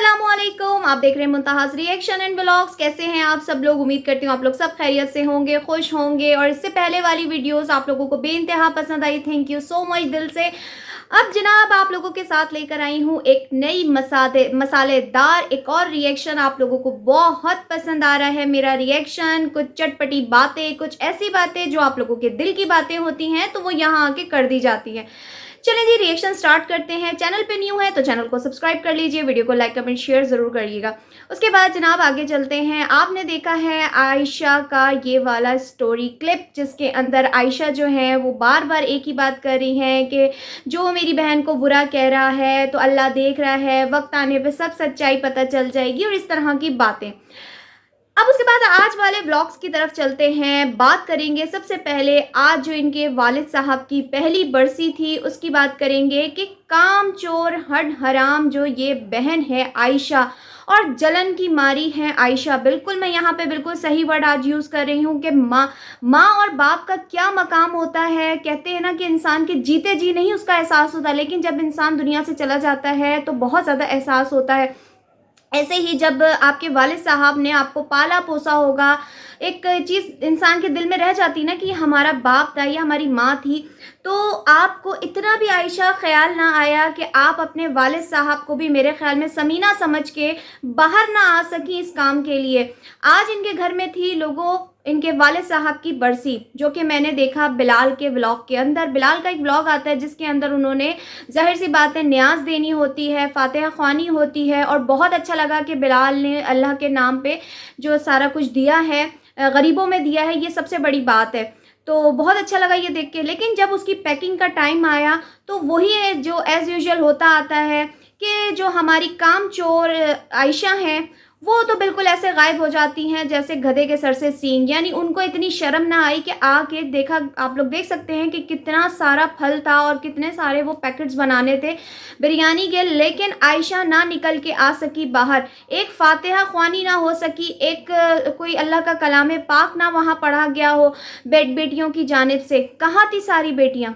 अस्सलामुअलैकुम, आप देख रहे हैं मुंतहास रिएक्शन एंड व्लॉग्स। कैसे हैं आप सब लोग? उम्मीद करती हूँ आप लोग सब खैरियत से होंगे, खुश होंगे। और इससे पहले वाली वीडियोस आप लोगों को बेइंतहा पसंद आई, थैंक यू सो मच दिल से। अब जनाब आप लोगों के साथ लेकर आई हूँ एक नई मसालेदार एक और रिएक्शन। आप लोगों को बहुत पसंद आ रहा है मेरा रिएक्शन। कुछ चटपटी बातें, कुछ ऐसी बातें जो आप लोगों के दिल की बातें होती हैं तो वो यहाँ आके कर दी जाती हैं। चलें जी, रिएक्शन स्टार्ट करते हैं। चैनल पे न्यू है तो चैनल को सब्सक्राइब कर लीजिए, वीडियो को लाइक कमेंट शेयर ज़रूर करिएगा। उसके बाद जनाब आगे चलते हैं। आपने देखा है आयशा का ये वाला स्टोरी क्लिप, जिसके अंदर आयशा जो है वो बार बार एक ही बात कर रही हैं कि जो मेरी बहन को बुरा कह रहा है तो अल्लाह देख रहा है, वक्त आने पे सब सच्चाई पता चल जाएगी और इस तरह की बातें। अब उसके बाद आज वाले व्लॉग्स की तरफ चलते हैं। बात करेंगे सबसे पहले आज जो इनके वालिद साहब की पहली बरसी थी उसकी बात करेंगे कि काम चोर हड हराम जो ये बहन है आयशा और जलन की मारी है आयशा। बिल्कुल मैं यहाँ पे बिल्कुल सही वर्ड आज यूज़ कर रही हूँ कि माँ और बाप का क्या मकाम होता है। कहते हैं ना कि इंसान के जीते जी नहीं उसका एहसास होता, लेकिन जब इंसान दुनिया से चला जाता है तो बहुत ज़्यादा एहसास होता है। ऐसे ही जब आपके वालिद साहब ने आपको पाला पोसा होगा, एक चीज़ इंसान के दिल में रह जाती ना कि हमारा बाप था या हमारी माँ थी, तो आपको इतना भी आयशा ख्याल ना आया कि आप अपने वालिद साहब को भी मेरे ख्याल में समीना समझ के बाहर ना आ सकी इस काम के लिए। आज इनके घर में थी लोगों इनके वालिद साहब की बरसी, जो कि मैंने देखा बिलाल के व्लॉग के अंदर। बिलाल का एक व्लॉग आता है जिसके अंदर उन्होंने ज़ाहिर सी बात है न्याज देनी होती है, फातिहा ख्वानी होती है, और बहुत अच्छा लगा कि बिलाल ने अल्लाह के नाम पे जो सारा कुछ दिया है गरीबों में दिया है, ये सबसे बड़ी बात है। तो बहुत अच्छा लगा ये देख के। लेकिन जब उसकी पैकिंग का टाइम आया तो वही है जो एज़ यूजुअल होता आता है कि जो हमारी काम चोर आयशा हैं वो तो बिल्कुल ऐसे गायब हो जाती हैं जैसे गधे के सर से सींग। यानी उनको इतनी शर्म ना आई कि आके देखा। आप लोग देख सकते हैं कि कितना सारा फल था और कितने सारे वो पैकेट्स बनाने थे बिरयानी के, लेकिन आयशा ना निकल के आ सकी बाहर। एक फातिहा ख्वानी ना हो सकी, एक कोई अल्लाह का कलाम पाक ना वहाँ पढ़ा गया हो बेटियों की जानिब से। कहाँ थी सारी बेटियाँ?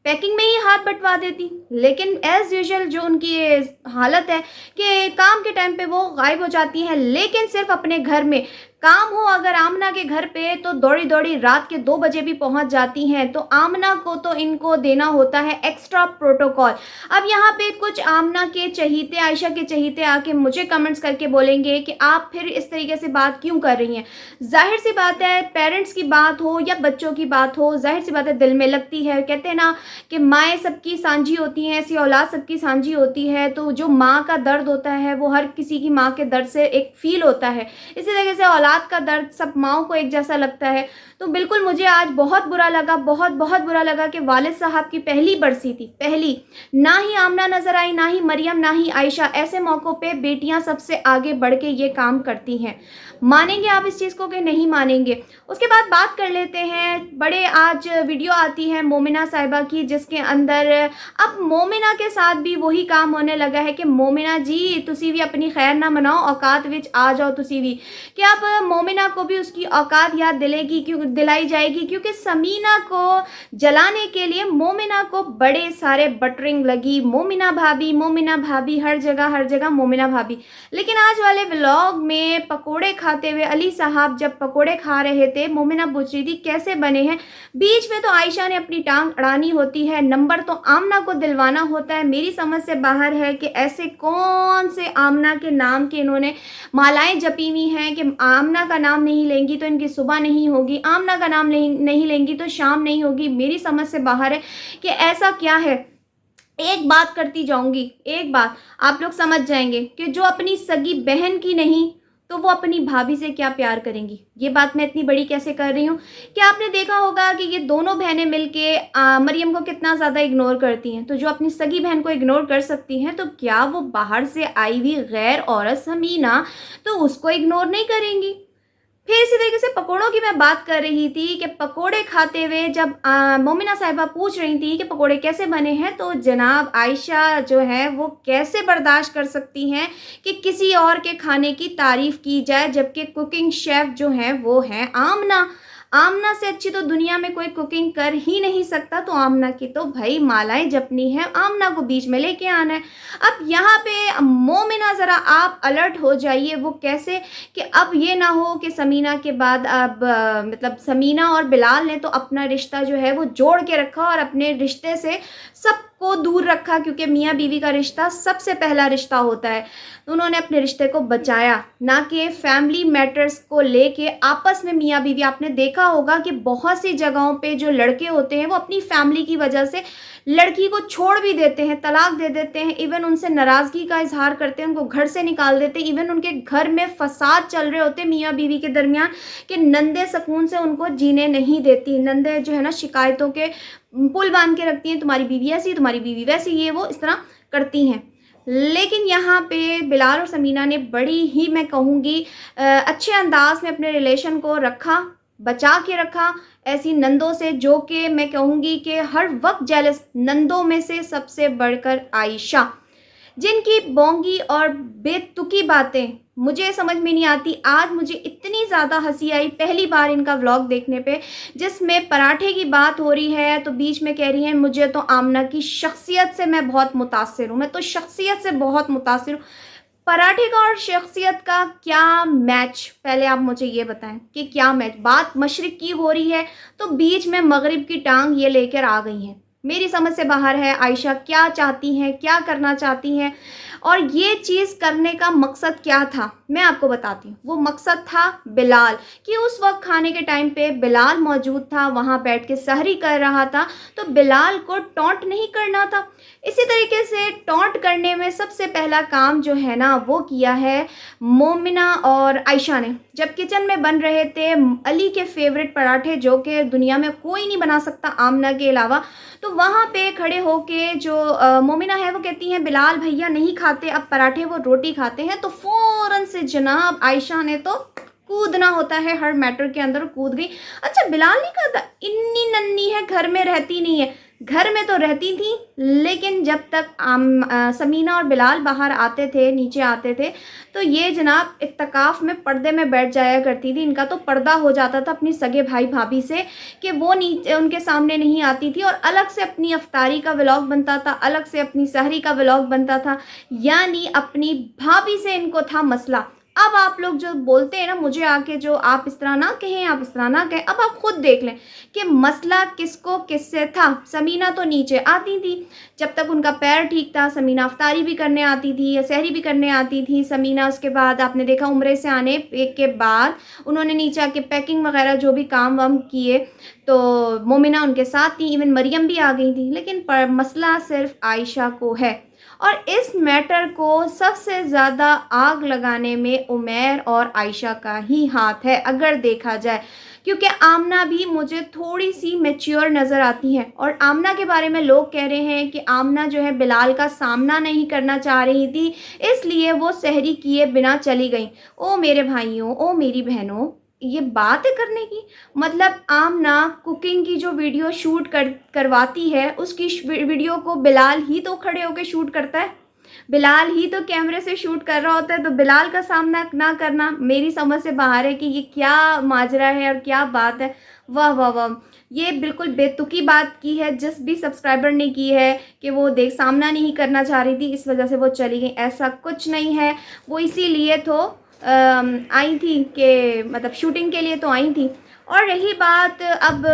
पैकिंग में ही हाथ बंटवा देती। लेकिन एज़ यूजुअल जो उनकी ये हालत है कि काम के टाइम पे वो गायब हो जाती हैं, लेकिन सिर्फ अपने घर में काम हो अगर आमना के घर पे तो दौड़ी दौड़ी रात के 2 बजे भी पहुंच जाती हैं। तो आमना को तो इनको देना होता है एक्स्ट्रा प्रोटोकॉल। अब यहाँ पे कुछ आमना के चहीते, आयशा के चहीते आके मुझे कमेंट्स करके बोलेंगे कि आप फिर इस तरीके से बात क्यों कर रही हैं। जाहिर सी बात है, पेरेंट्स की बात हो या बच्चों की बात हो, जाहिर सी बात है दिल में लगती है। कहते हैं ना कि माएँ सबकी सांझी होती हैं, ऐसी औलाद सबकी सांझी होती है। तो जो माँ का दर्द होता है वो हर किसी की माँ के दर्द से एक फील होता है। इसी तरीके से औलाद का दर्द सब माओं को एक जैसा लगता है। तो बिल्कुल मुझे आज बहुत बुरा लगा, बहुत बुरा लगा कि वालिद साहब की पहली बरसी थी, पहली। ना ही आमना नजर आई, ना ही मरियम, ना ही आयशा। ऐसे मौक़ों पे बेटियां सबसे आगे बढ़ के ये काम करती हैं। मानेंगे आप इस चीज़ को कि नहीं मानेंगे? उसके बाद बात कर लेते हैं। बड़े आज वीडियो आती है मोमिना साहिबा की, जिसके अंदर अब मोमिना के साथ भी वही काम होने लगा है कि मोमिना जी तुसी भी अपनी खैर ना मनाओ, औकात विच आ जाओ तुसी भी। कि अब मोमिना को भी उसकी औकात याद दिलाई जाएगी, क्योंकि समीना को जलाने के लिए मोमिना को बड़े सारे बटरिंग लगी। मोमिना भाभी, हर जगह मोमिना भाभी। लेकिन आज वाले व्लॉग में पकोड़े खाते हुए अली साहब जब पकोड़े खा रहे थे, मोमिना पूछ रही थी कैसे बने हैं। बीच में तो आयशा ने अपनी टांग अड़ानी होती है, नंबर तो आमना को दिलवाना होता है। मेरी समझ से बाहर है कि ऐसे कौन से आमना के नाम के इन्होंने मालाएं जपी हुई हैं कि आमना का नाम नहीं लेंगी तो इनकी सुबह नहीं होगी, आमना का नाम नहीं लेंगी तो शाम नहीं होगी। मेरी समझ से बाहर है कि ऐसा क्या है। एक बात करती जाऊंगी, एक बात आप लोग समझ जाएंगे कि जो अपनी सगी बहन की नहीं तो वो अपनी भाभी से क्या प्यार करेंगी। ये बात मैं इतनी बड़ी कैसे कर रही हूँ कि आपने देखा होगा कि ये दोनों बहनें मिलके मरियम को कितना ज़्यादा इग्नोर करती हैं। तो जो अपनी सगी बहन को इग्नोर कर सकती हैं, तो क्या वो बाहर से आई हुई गैर औरत समीना तो उसको इग्नोर नहीं करेंगी? फिर इसी तरीके से पकोड़ों की मैं बात कर रही थी कि पकोड़े खाते हुए जब मोमिना साहिबा पूछ रही थी कि पकोड़े कैसे बने हैं, तो जनाब आयशा जो है वो कैसे बर्दाश्त कर सकती हैं कि किसी और के खाने की तारीफ़ की जाए, जबकि कुकिंग शेफ़ जो हैं वो हैं आमना। आमना से अच्छी तो दुनिया में कोई कुकिंग कर ही नहीं सकता, तो आमना की तो भाई मालाएं जपनी है, आमना को बीच में लेके आना है। अब यहाँ पे मोमिना ज़रा आप अलर्ट हो जाइए। वो कैसे कि अब ये ना हो कि समीना के बाद अब मतलब समीना और बिलाल ने तो अपना रिश्ता जो है वो जोड़ के रखा और अपने रिश्ते से सबको दूर रखा, क्योंकि मियाँ बीवी का रिश्ता सबसे पहला रिश्ता होता है। उन्होंने अपने रिश्ते को बचाया, ना कि फैमिली मैटर्स को लेके आपस में मियाँ बीवी। आपने देखा होगा कि बहुत सी जगहों पे जो लड़के होते हैं वो अपनी फैमिली की वजह से लड़की को छोड़ भी देते हैं, तलाक दे देते हैं, इवन उनसे नाराज़गी का इजहार करते हैं, उनको घर से निकाल देते हैं, इवन उनके घर में फसाद चल रहे होते हैं मियाँ बीवी के दरमियान कि नंदे सुकून से उनको जीने नहीं देती। नंदे जो है ना शिकायतों के पुल बांध के रखती हैं, तुम्हारी बीवी ऐसी, तुम्हारी बीवी वैसी, ये वो इस तरह करती हैं। लेकिन यहाँ पे बिलाल और समीना ने बड़ी ही मैं कहूँगी अच्छे अंदाज में अपने रिलेशन को रखा, बचा के रखा ऐसी नंदों से, जो कि मैं कहूँगी कि हर वक्त जेलस नंदों में से सबसे बढ़कर आयशा, जिनकी बोंगी और बेतुकी बातें मुझे समझ में नहीं आती। आज मुझे इतनी ज़्यादा हंसी आई पहली बार इनका व्लॉग देखने पे, जिसमें पराठे की बात हो रही है तो बीच में कह रही हैं मुझे तो आमना की शख्सियत से मैं बहुत मुतासिर हूँ, मैं तो शख्सियत से बहुत मुतासिर हूँ। पराठे का और शख्सियत का क्या मैच, पहले आप मुझे ये बताएं कि क्या मैच। बात मशरिक की हो रही है तो बीच में मगरिब की टांग ये लेकर आ गई हैं। मेरी समझ से बाहर है आयशा क्या चाहती हैं, क्या करना चाहती हैं, और ये चीज़ करने का मकसद क्या था मैं आपको बताती हूँ। वो मकसद था बिलाल, कि उस वक्त खाने के टाइम पे बिलाल मौजूद था, वहाँ बैठ के सहरी कर रहा था, तो बिलाल को टॉन्ट नहीं करना था। इसी तरीके से टॉन्ट करने में सबसे पहला काम जो है ना वो किया है मोमिना और आयशा ने। जब किचन में बन रहे थे अली के फेवरेट पराठे, जो कि दुनिया में कोई नहीं बना सकता आमना के अलावा, तो वहाँ पे खड़े होके जो मोमिना है वो कहती हैं बिलाल भैया नहीं खाते अब पराठे, वो रोटी खाते हैं। तो फ़ौरन से जनाब आयशा ने तो कूदना होता है हर मैटर के अंदर, कूद गई। अच्छा बिलाल नहीं खाता, इतनी नन्ही है, घर में रहती नहीं है। घर में तो रहती थी, लेकिन जब तक समीना और बिलाल बाहर आते थे, नीचे आते थे, तो ये जनाब इत्तकाफ़ में पर्दे में बैठ जाया करती थी। इनका तो पर्दा हो जाता था अपनी सगे भाई भाभी से कि वो नीचे उनके सामने नहीं आती थी, और अलग से अपनी अफ्तारी का व्लॉग बनता था, अलग से अपनी सहरी का व्लॉग बनता था, यानी अपनी भाभी से इनको था मसला। अब आप लोग जो बोलते हैं ना मुझे आके, जो आप इस तरह ना कहें, आप इस तरह ना कहें, अब आप खुद देख लें कि मसला किसको किससे था। समीना तो नीचे आती थी, जब तक उनका पैर ठीक था समीना अफ्तारी भी करने आती थी या सहरी भी करने आती थी। समीना उसके बाद आपने देखा उम्रे से आने के बाद उन्होंने नीचे आके पैकिंग वगैरह जो भी काम वाम किए, तो मोमिना उनके साथ थी, इवन मरियम भी आ गई थी। लेकिन मसला सिर्फ आयशा को है, और इस मैटर को सबसे ज़्यादा आग लगाने में उमैर और आयशा का ही हाथ है अगर देखा जाए, क्योंकि आमना भी मुझे थोड़ी सी मैच्योर नज़र आती है। और आमना के बारे में लोग कह रहे हैं कि आमना जो है बिलाल का सामना नहीं करना चाह रही थी, इसलिए वो सहरी किए बिना चली गई। ओ मेरे भाइयों, ओ मेरी बहनों, ये बात है करने की। मतलब आमना कुकिंग की जो वीडियो शूट करवाती है, उसकी वीडियो को बिलाल ही तो खड़े होकर शूट करता है, बिलाल ही तो कैमरे से शूट कर रहा होता है, तो बिलाल का सामना ना करना मेरी समझ से बाहर है कि ये क्या माजरा है और क्या बात है। वाह वाह वाह, ये बिल्कुल बेतुकी बात की है जिस भी सब्सक्राइबर ने की है कि वो सामना नहीं करना चाह रही थी इस वजह से वो चली गई। ऐसा कुछ नहीं है, वो इसीलिए तो आई थी कि मतलब शूटिंग के लिए तो आई थी। और रही बात अब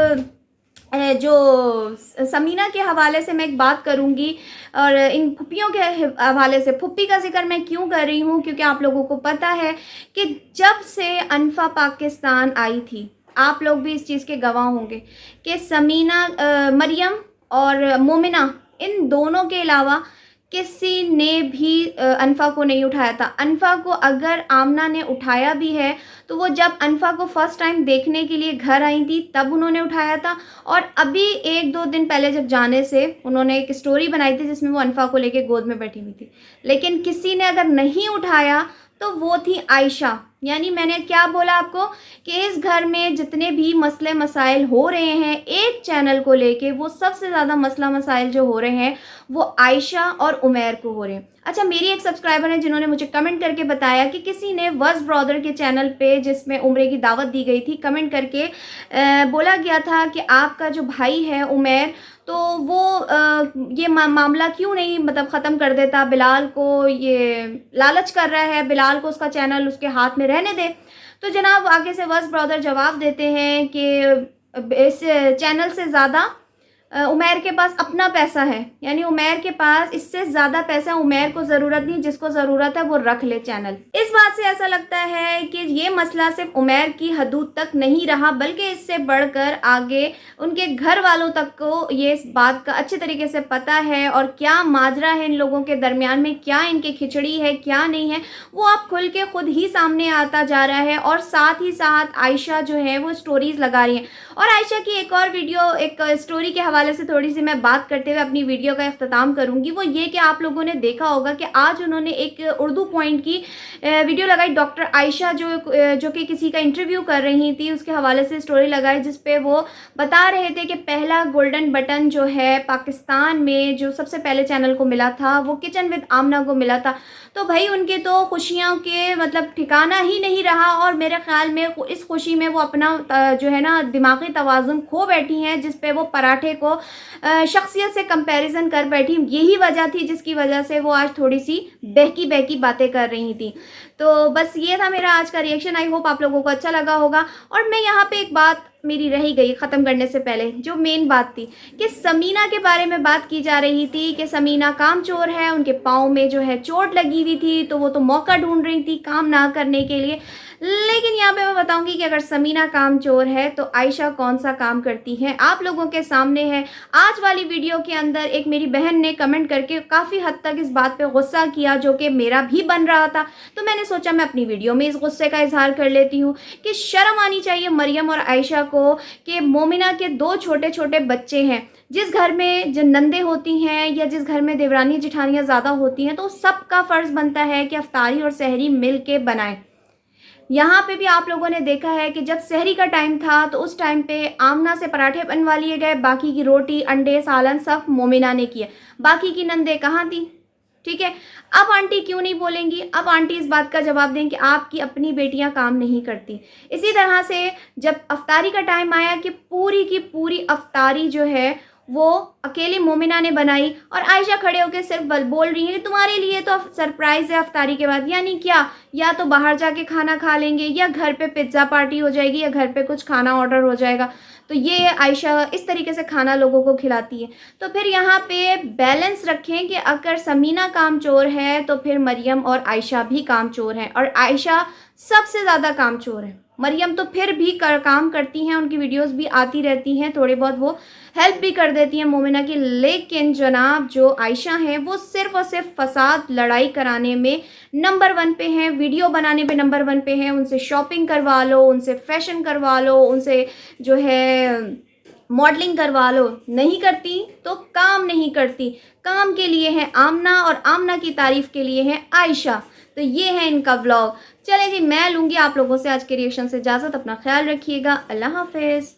जो समीना के हवाले से मैं एक बात करूंगी, और इन फुप्पियों के हवाले से। फुप्पी का जिक्र मैं क्यों कर रही हूँ, क्योंकि आप लोगों को पता है कि जब से अनफा पाकिस्तान आई थी, आप लोग भी इस चीज़ के गवाह होंगे कि समीना मरियम और मोमिना, इन दोनों के अलावा किसी ने भी अनफा को नहीं उठाया था। अनफा को अगर आमना ने उठाया भी है तो वो जब अनफा को फ़र्स्ट टाइम देखने के लिए घर आई थी तब उन्होंने उठाया था, और अभी 1-2 दिन पहले जब जाने से उन्होंने एक स्टोरी बनाई थी जिसमें वो अनफा को लेके गोद में बैठी हुई थी। लेकिन किसी ने अगर नहीं उठाया तो वो थी आयशा, यानी मैंने क्या बोला आपको कि इस घर में जितने भी मसले मसाइल हो रहे हैं एक चैनल को लेके, वो सबसे ज़्यादा मसला मसाइल जो हो रहे हैं वो आयशा और उमैर को हो रहे हैं। अच्छा, मेरी एक सब्सक्राइबर है जिन्होंने मुझे कमेंट करके बताया कि किसी ने वज़ ब्रदर के चैनल पे जिसमें उम्रे की दावत दी गई थी, कमेंट करके बोला गया था कि आपका जो भाई है उमैर, तो वो ये मामला क्यों नहीं मतलब ख़त्म कर देता, बिलाल को ये लालच कर रहा है, बिलाल को उसका चैनल उसके हाथ में रहने दे। तो जनाब आगे से वज़ ब्रदर जवाब देते हैं कि इस चैनल से ज़्यादा उमैर के पास अपना पैसा है, यानी उमैर के पास इससे ज़्यादा पैसा, उमैर को ज़रूरत नहीं, जिसको ज़रूरत है वो रख ले चैनल। इस बात से ऐसा लगता है कि ये मसला सिर्फ उमैर की हदूद तक नहीं रहा, बल्कि इससे बढ़कर आगे उनके घर वालों तक को ये इस बात का अच्छे तरीके से पता है और क्या माजरा है इन लोगों के दरमियान में, क्या इनकी खिचड़ी है क्या नहीं है, वो अब खुल के खुद ही सामने आता जा रहा है। और साथ ही साथ आयशा जो है वो स्टोरीज़ लगा रही हैं। और आयशा की एक और वीडियो, एक स्टोरी के हवाले से थोड़ी सी मैं बात करते हुए अपनी वीडियो का इख्तिताम करूंगी। वो ये कि आप लोगों ने देखा होगा कि आज उन्होंने एक उर्दू पॉइंट की वीडियो लगाई, डॉक्टर आयशा जो कि किसी का इंटरव्यू कर रही थी, उसके हवाले से स्टोरी लगाई, जिसपे वो बता रहे थे कि पहला गोल्डन बटन जो है पाकिस्तान में जो सबसे पहले चैनल को मिला था वो किचन विद आमना को मिला था। तो भाई उनके तो खुशियों के मतलब ठिकाना ही नहीं रहा, और मेरे ख्याल में इस खुशी में वो अपना जो है ना दिमागी तवाज़ुन खो बैठी हैं, जिस पे वो पराठे को शख्सियत से कंपैरिजन कर बैठी। यही वजह थी जिसकी वजह से वो आज थोड़ी सी बहकी बहकी बातें कर रही थी। तो बस ये था मेरा आज का रिएक्शन। आई होप आप लोगों को अच्छा लगा होगा। और मैं यहाँ पे एक बात मेरी रही गई ख़त्म करने से पहले, जो मेन बात थी कि समीना के बारे में बात की जा रही थी कि समीना कामचोर है, उनके पाँव में जो है चोट लगी हुई थी, तो वो तो मौका ढूंढ रही थी काम ना करने के लिए। लेकिन यहाँ पे मैं बताऊंगी कि अगर समीना कामचोर है तो आयशा कौन सा काम करती है, आप लोगों के सामने है। आज वाली वीडियो के अंदर एक मेरी बहन ने कमेंट करके काफ़ी हद तक इस बात पे गुस्सा किया, जो कि मेरा भी बन रहा था। तो मैंने सोचा मैं अपनी वीडियो में इस गुस्से का इजहार कर लेती हूँ कि शर्म आनी चाहिए मरियम और आयशा को कि मोमिना के 2 छोटे छोटे बच्चे हैं। जिस घर में जो नंदे होती हैं या जिस घर में देवरानी जिठानियाँ ज़्यादा होती हैं, तो सबका फ़र्ज़ बनता है कि अफ्तारी और सहरी मिल के बनाएं। यहाँ पे भी आप लोगों ने देखा है कि जब सहरी का टाइम था तो उस टाइम पे आमना से पराठे बनवा लिए गए, बाकी की रोटी अंडे सालन सब मोमिना ने किए, बाकी की नंदे कहाँ थी? ठीक है, अब आंटी क्यों नहीं बोलेंगी? अब आंटी इस बात का जवाब दें कि आपकी अपनी बेटियां काम नहीं करती। इसी तरह से जब अफ्तारी का टाइम आया कि पूरी की पूरी अफ्तारी जो है वो अकेली मोमिना ने बनाई, और आयशा खड़े होकर सिर्फ बोल रही है कि तुम्हारे लिए तो सरप्राइज़ है अफ्तारी के बाद। यानी क्या, या तो बाहर जाके खाना खा लेंगे, या घर पे पिज्ज़ा पार्टी हो जाएगी, या घर पे कुछ खाना ऑर्डर हो जाएगा। तो ये आयशा इस तरीके से खाना लोगों को खिलाती है। तो फिर यहाँ पे बैलेंस रखें कि अगर समीना कामचोर है तो फिर मरियम और आयशा भी कामचोर हैं, और आयशा सबसे ज़्यादा कामचोर है। मरियम तो फिर भी काम करती हैं, उनकी वीडियोस भी आती रहती हैं, थोड़ी बहुत वो हेल्प भी कर देती हैं मोमिना की। लेकिन जनाब जो आयशा हैं वो सिर्फ़ और सिर्फ फसाद लड़ाई कराने में नंबर 1 पे हैं, वीडियो बनाने पे नंबर 1 पे हैं। उनसे शॉपिंग करवा लो, उनसे फैशन करवा लो, उनसे जो है मॉडलिंग करवा लो, नहीं करती तो काम नहीं करती। काम के लिए है आमना, और आमना की तारीफ़ के लिए है आयशा। तो ये है इनका व्लॉग। चले जी, मैं लूँगी आप लोगों से आज के रिएक्शन से इजाज़त। अपना ख्याल रखिएगा। अल्लाह हाफिज़।